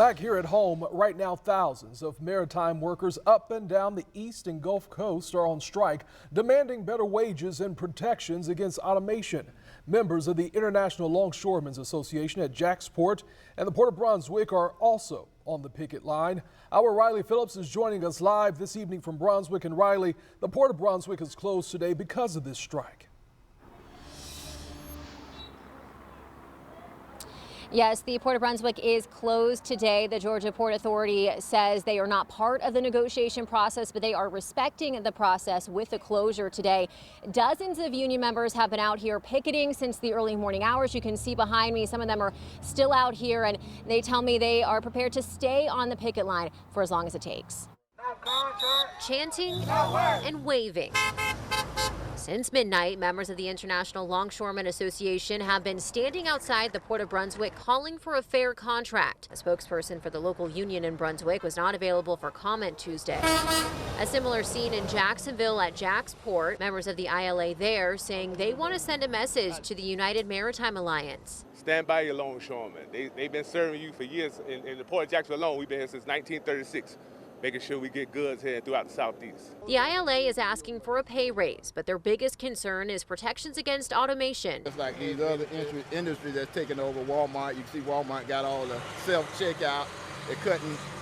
Back here at home right now, thousands of maritime workers up and down the East and Gulf Coast are on strike, demanding better wages and protections against automation. Members of the International Longshoremen's Association at Jacksport and the Port of Brunswick are also on the picket line. Our Riley Phillips is joining us live this evening from Brunswick. And Riley, the Port of Brunswick is closed today because of this strike. Yes, the Port of Brunswick is closed today. The Georgia Port Authority says they are not part of the negotiation process, but they are respecting the process with the closure today. Dozens of union members have been out here picketing since the early morning hours. You can see behind me, some of them are still out here, and they tell me they are prepared to stay on the picket line for as long as it takes. Chanting and waving. Since midnight, members of the International Longshoremen Association have been standing outside the Port of Brunswick calling for a fair contract. A spokesperson for the local union in Brunswick was not available for comment Tuesday. A similar scene in Jacksonville at Jacksport. Members of the ILA there saying they want to send a message to the United Maritime Alliance. Stand by your longshoremen. They've been serving you for years. In the Port of Jacksonville alone, we've been here since 1936. Making sure we get goods here throughout the Southeast. The ILA is asking for a pay raise, but their biggest concern is protections against automation. It's like these other industries that's taking over Walmart. You see Walmart got all the self-checkout. They're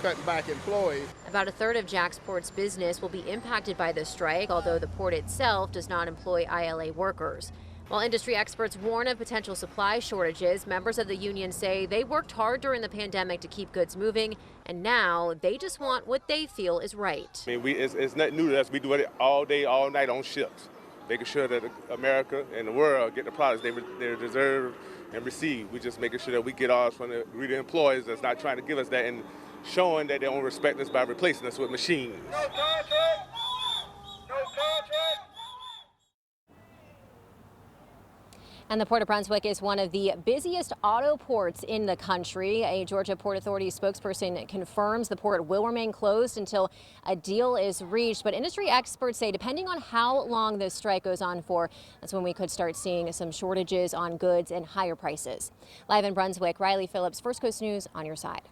cutting back employees. About a third of Jacksport's business will be impacted by the strike, although the port itself does not employ ILA workers. While industry experts warn of potential supply shortages, members of the union say they worked hard during the pandemic to keep goods moving, and now they just want what they feel is right. I mean, it's nothing new to us. We do it all day, all night on ships, making sure that America and the world get the products they deserve and receive. We just making sure that we get ours from the greedy employers that's not trying to give us that and showing that they don't respect us by replacing us with machines. No contract! No contract! And the Port of Brunswick is one of the busiest auto ports in the country. A Georgia Port Authority spokesperson confirms the port will remain closed until a deal is reached. But industry experts say depending on how long this strike goes on for, that's when we could start seeing some shortages on goods and higher prices. Live in Brunswick, Riley Phillips, First Coast News on your side.